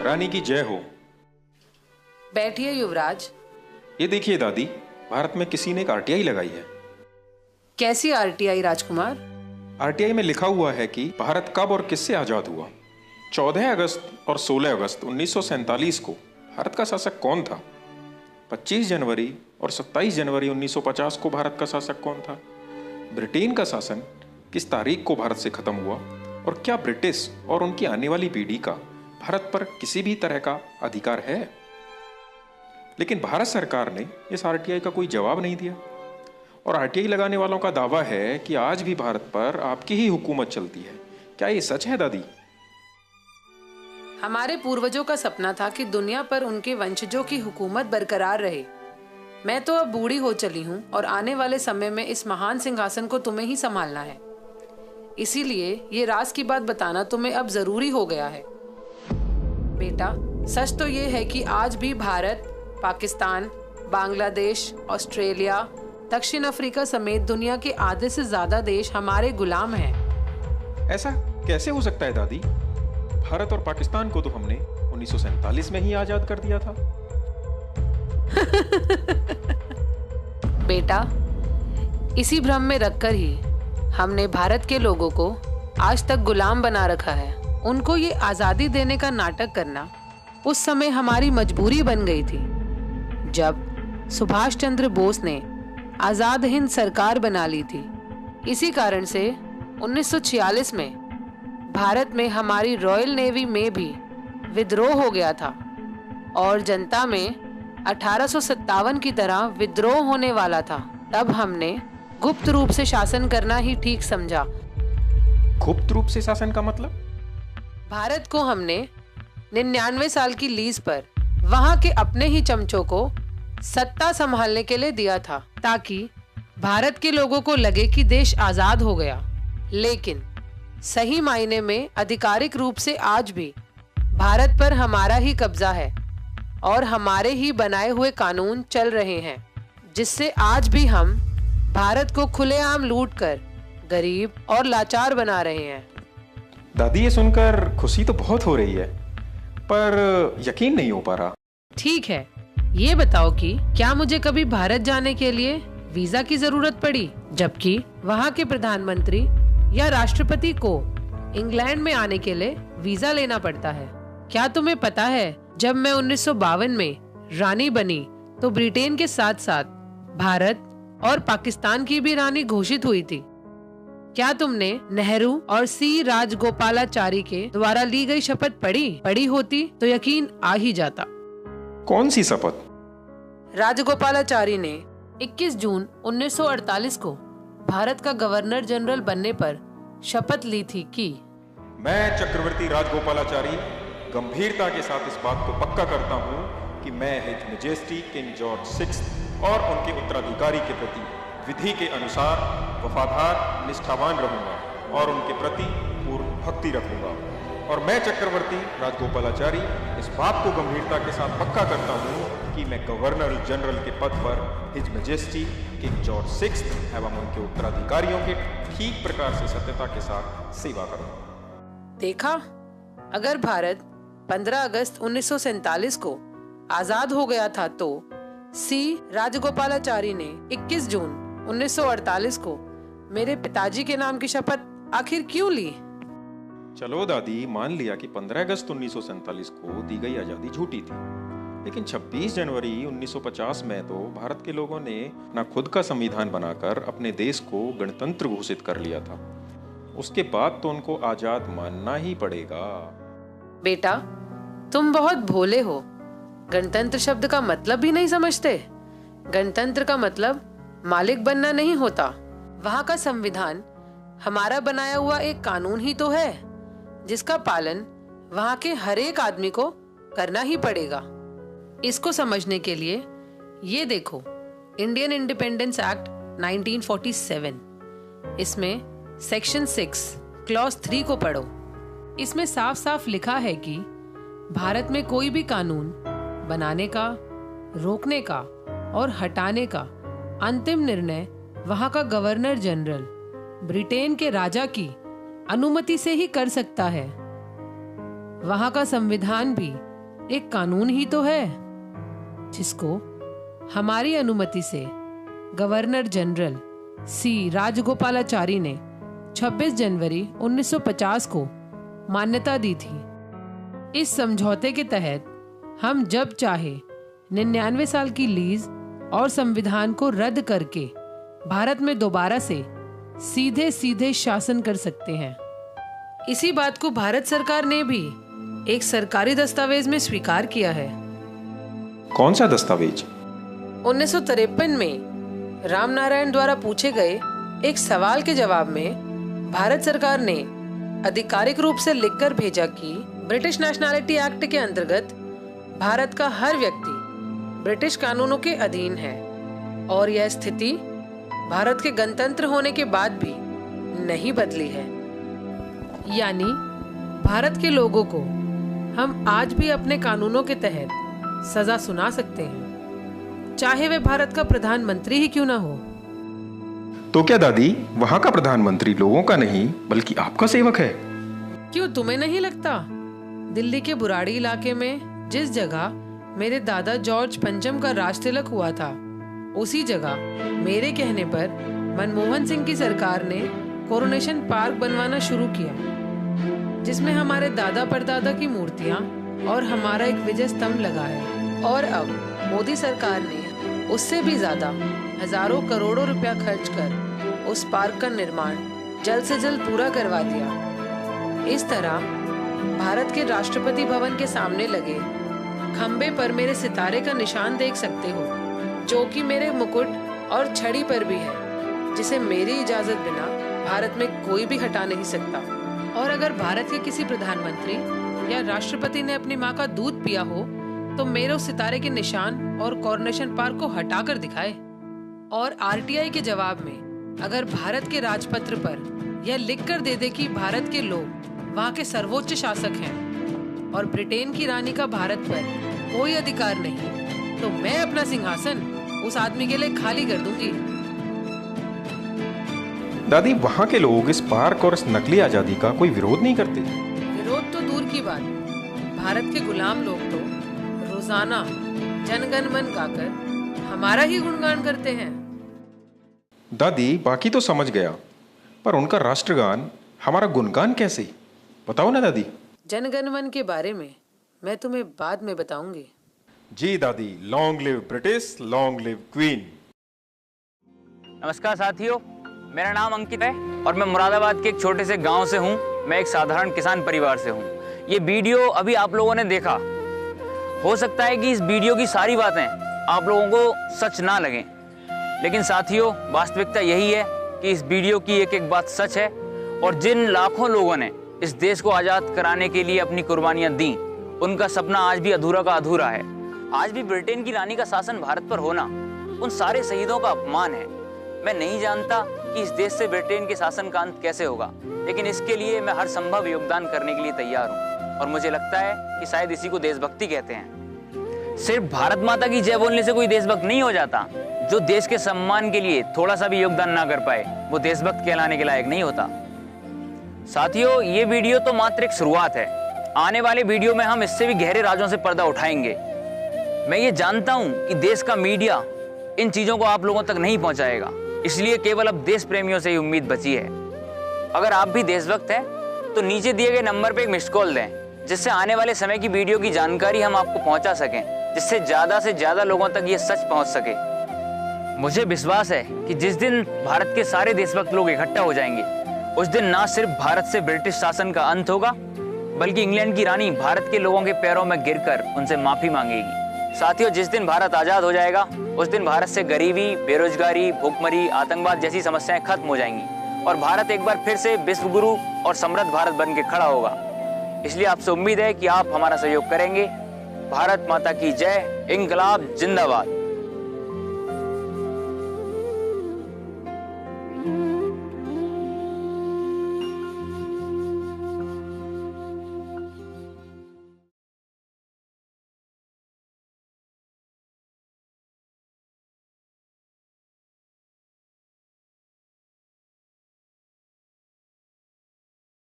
महारानी की जय हो। बैठिए युवराज। ये देखिए दादी, भारत में किसी ने एक आरटीआई लगाई है। कैसी आरटीआई राजकुमार? आरटीआई में लिखा हुआ है कि भारत कब और किससे आजाद हुआ। 14 अगस्त और 16 अगस्त 1947 को भारत का शासक कौन था? 25 जनवरी और 27 जनवरी 1950 को भारत का शासक कौन था? ब्रिटेन का शासन किस तारीख को भारत से खत्म हुआ? और क्या ब्रिटिश और उनकी आने वाली पीढ़ी का भारत पर किसी भी तरह का अधिकार है? लेकिन भारत सरकार ने इस आरटीआई का कोई जवाब नहीं दिया और आरटीआई लगाने वालों का दावा है कि आज भी भारत पर आपकी ही हुकूमत चलती है। क्या ये सच है दादी? हमारे पूर्वजों का सपना था कि दुनिया पर उनके वंशजों की हुकूमत बरकरार रहे। मैं तो अब बूढ़ी हो चली हूँ और आने वाले समय में इस महान सिंहासन को तुम्हें ही संभालना है। इसीलिए ये राज की बात बताना तुम्हें अब जरूरी हो गया है। बेटा, सच तो ये है कि आज भी भारत, पाकिस्तान, बांग्लादेश, ऑस्ट्रेलिया, दक्षिण अफ्रीका समेत दुनिया के आधे से ज्यादा देश हमारे गुलाम हैं। ऐसा कैसे हो सकता है दादी? भारत और पाकिस्तान को तो हमने 1947 में ही आजाद कर दिया था। बेटा, इसी भ्रम में रखकर ही हमने भारत के लोगों को आज तक गुलाम बना रखा है। उनको ये आजादी देने का नाटक करना उस समय हमारी मजबूरी बन गई थी, जब सुभाष चंद्र बोस ने आजाद हिंद सरकार बना ली थी। इसी कारण से 1946 में भारत में हमारी रॉयल नेवी में भी विद्रोह हो गया था और जनता में 1857 की तरह विद्रोह होने वाला था। तब हमने गुप्त रूप से शासन करना ही ठीक समझा। गुप्त रूप से शासन का मतलब? भारत को हमने 99 साल की लीज पर वहां के अपने ही चमचों को सत्ता संभालने के लिए दिया था, ताकि भारत के लोगों को लगे कि देश आजाद हो गया। लेकिन सही मायने में आधिकारिक रूप से आज भी भारत पर हमारा ही कब्जा है और हमारे ही बनाए हुए कानून चल रहे हैं, जिससे आज भी हम भारत को खुलेआम लूटकर गरीब और लाचार बना रहे हैं। दादी, ये सुनकर खुशी तो बहुत हो रही है, पर यकीन नहीं हो पा रहा। ठीक है, ये बताओ कि क्या मुझे कभी भारत जाने के लिए वीजा की जरूरत पड़ी, जबकि वहाँ के प्रधानमंत्री या राष्ट्रपति को इंग्लैंड में आने के लिए वीजा लेना पड़ता है? क्या तुम्हें पता है, जब मैं 1952 में रानी बनी तो ब्रिटेन के साथ साथ भारत और पाकिस्तान की भी रानी घोषित हुई थी। क्या तुमने नेहरू और सी राजगोपालाचारी के द्वारा ली गई शपथ पढ़ी होती तो यकीन आ ही जाता। कौन सी शपथ? राजगोपालाचारी ने 21 जून 1948 को भारत का गवर्नर जनरल बनने पर शपथ ली थी कि मैं चक्रवर्ती राजगोपालाचारी गंभीरता के साथ इस बात को पक्का करता हूँ कि मैं हिज मैजेस्टी किंग जॉर्ज 6 और उनके उत्तराधिकारी के प्रति विधि के अनुसार वफादार, निष्ठावान रहूंगा और उनके प्रति पूर्ण भक्ति रखूंगा। और मैं चक्रवर्ती राजगोपालाचारी इस बात को गंभीरता के साथ पक्का करता हूँ कि मैं गवर्नर जनरल के पद पर हिज मैजेस्टी किंग जॉर्ज 6 एवं उनके उत्तराधिकारियों के ठीक प्रकार से सत्यता के साथ सेवा करूंगा। देखा, अगर भारत 15 अगस्त 1947 को आजाद हो गया था तो सी राजगोपालाचारी ने 21 जून 1948 को मेरे पिताजी के नाम की शपथ आखिर क्यों ली? चलो दादी, मान लिया कि 15 अगस्त 1947 को दी गई आजादी झूठी थी, लेकिन 26 जनवरी 1950 में तो भारत के लोगों ने अपना खुद का संविधान बनाकर अपने देश को गणतंत्र घोषित कर लिया था। उसके बाद तो उनको आजाद मानना ही पड़ेगा। बेटा, तुम बहुत भोले हो। गणतंत्र शब्द का मतलब भी नहीं समझते। गणतंत्र का मतलब मालिक बनना नहीं होता। वहाँ का संविधान हमारा बनाया हुआ एक कानून ही तो है, जिसका पालन वहाँ के हर एक आदमी को करना ही पड़ेगा। इसको समझने के लिए ये देखो, इंडियन इंडिपेंडेंस एक्ट 1947, इसमें सेक्शन 6 क्लॉज 3 को पढ़ो। इसमें साफ साफ लिखा है कि भारत में कोई भी कानून बनाने का, रोकने का और हटाने का अंतिम निर्णय वहाँ का गवर्नर जनरल ब्रिटेन के राजा की अनुमति से ही कर सकता है। वहाँ का संविधान भी एक कानून ही तो है जिसको हमारी अनुमति से गवर्नर जनरल सी राजगोपालाचारी ने 26 जनवरी 1950 को मान्यता दी थी। इस समझौते के तहत हम जब चाहे 99 साल की लीज और संविधान को रद्द करके भारत में दोबारा से सीधे सीधे शासन कर सकते हैं। इसी बात को भारत सरकार ने भी एक सरकारी दस्तावेज में स्वीकार किया है। कौन सा दस्तावेज? 1953 में रामनारायण द्वारा पूछे गए एक सवाल के जवाब में भारत सरकार ने आधिकारिक रूप से लिखकर भेजा कि ब्रिटिश नेशनैलिटी एक्ट के अंतर्गत भारत का हर व्यक्ति ब्रिटिश कानूनों के अधीन है और यह स्थिति भारत के गणतंत्र होने के बाद भी नहीं बदली है। यानी भारत के लोगों को हम आज भी अपने कानूनों के तहत सजा सुना सकते हैं, चाहे वे भारत का प्रधानमंत्री ही क्यों ना हो। तो क्या दादी, वहां का प्रधानमंत्री लोगों का नहीं बल्कि आपका सेवक है? क्यों तुम्हें नहीं लगता? दिल्ली के बुराड़ी इलाके में जिस जगह मेरे दादा जॉर्ज पंचम का राज तिलक हुआ था, उसी जगह मेरे कहने पर मनमोहन सिंह की सरकार ने कोरोनेशन पार्क बनवाना शुरू किया, जिसमें हमारे दादा परदादा की मूर्तियां और हमारा एक विजय स्तंभ लगा है। और अब मोदी सरकार ने उससे भी ज्यादा हजारों करोड़ों रुपया खर्च कर उस पार्क का निर्माण जल्द से जल्द पूरा करवा दिया। इस तरह भारत के राष्ट्रपति भवन के सामने लगे खंबे पर मेरे सितारे का निशान देख सकते हो, जो कि मेरे मुकुट और छड़ी पर भी है, जिसे मेरी इजाजत बिना भारत में कोई भी हटा नहीं सकता। और अगर भारत के किसी प्रधानमंत्री या राष्ट्रपति ने अपनी माँ का दूध पिया हो तो मेरे उस सितारे के निशान और कोरोनेशन पार्क को हटा कर दिखाए। और आरटीआई के जवाब में अगर भारत के राजपत्र पर यह लिख कर दे दे कि भारत के लोग वहाँ के सर्वोच्च शासक हैं और ब्रिटेन की रानी का भारत पर कोई अधिकार नहीं, तो मैं अपना सिंहासन उस आदमी के लिए खाली कर दूंगी। दादी, वहाँ के लोग इस पार्क और इस नकली आजादी का कोई विरोध नहीं करते? विरोध तो दूर की बात, भारत के गुलाम लोग तो रोजाना जनगण मन गाकर हमारा ही गुणगान करते हैं। दादी, बाकी तो समझ गया, पर उनका राष्ट्रगान हमारा गुणगान कैसे? बताओ ना दादी। जनगण मन के बारे में मैं तुम्हें बाद में बताऊंगी। जी दादी, long live British, long live queen. नमस्कार साथियों, मेरा नाम अंकित है और मैं मुरादाबाद के एक छोटे से गांव से हूं। मैं एक साधारण किसान परिवार से हूं। ये वीडियो अभी आप लोगों ने देखा, हो सकता है कि इस वीडियो की सारी बातें आप लोगों को सच ना लगें, लेकिन साथियों वास्तविकता यही है कि इस वीडियो की एक एक बात सच है। और जिन लाखों लोगों ने इस देश को आज़ाद कराने के लिए अपनी कुर्बानियां दी, उनका सपना आज भी अधूरा का अधूरा है। आज भी ब्रिटेन की रानी का शासन भारत पर होना उन सारे शहीदों का अपमान है। मैं नहीं जानता कि इस देश से ब्रिटेन के शासन का अंत कैसे होगा, लेकिन इसके लिए मैं हर संभव योगदान करने के लिए तैयार हूँ। और मुझे लगता है कि शायद इसी को देशभक्ति कहते हैं। सिर्फ भारत माता की जय बोलने से कोई देशभक्त नहीं हो जाता। जो देश के सम्मान के लिए थोड़ा सा भी योगदान ना कर पाए, वो देशभक्त कहलाने के लायक नहीं होता। साथियों, ये वीडियो तो मात्र एक शुरुआत है। आने वाले वीडियो में हम इससे भी गहरे राजों से पर्दा उठाएंगे। मैं ये जानता हूँ कि देश का मीडिया इन चीजों को आप लोगों तक नहीं पहुंचाएगा, इसलिए केवल अब देश प्रेमियों से ही उम्मीद बची है। अगर आप भी देशभक्त हैं तो नीचे दिए गए नंबर पर एक मिस्ड कॉल दें, जिससे आने वाले समय की वीडियो की जानकारी हम आपको पहुंचा सकें, जिससे ज्यादा लोगों तक ये सच पहुंच सके। मुझे विश्वास है कि जिस दिन भारत के सारे देशभक्त लोग इकट्ठा हो जाएंगे, उस दिन ना सिर्फ भारत से ब्रिटिश शासन का अंत होगा, बल्कि इंग्लैंड की रानी भारत के लोगों के पैरों में गिरकर उनसे माफी मांगेगी। साथियों, जिस दिन भारत आजाद हो जाएगा, उस दिन भारत से गरीबी, बेरोजगारी, भूखमरी, आतंकवाद जैसी समस्याएं खत्म हो जाएंगी और भारत एक बार फिर से विश्व गुरु और समृद्ध भारत बन के खड़ा होगा। इसलिए आपसे उम्मीद है कि आप हमारा सहयोग करेंगे। भारत माता की जय, इंकलाब जिंदाबाद।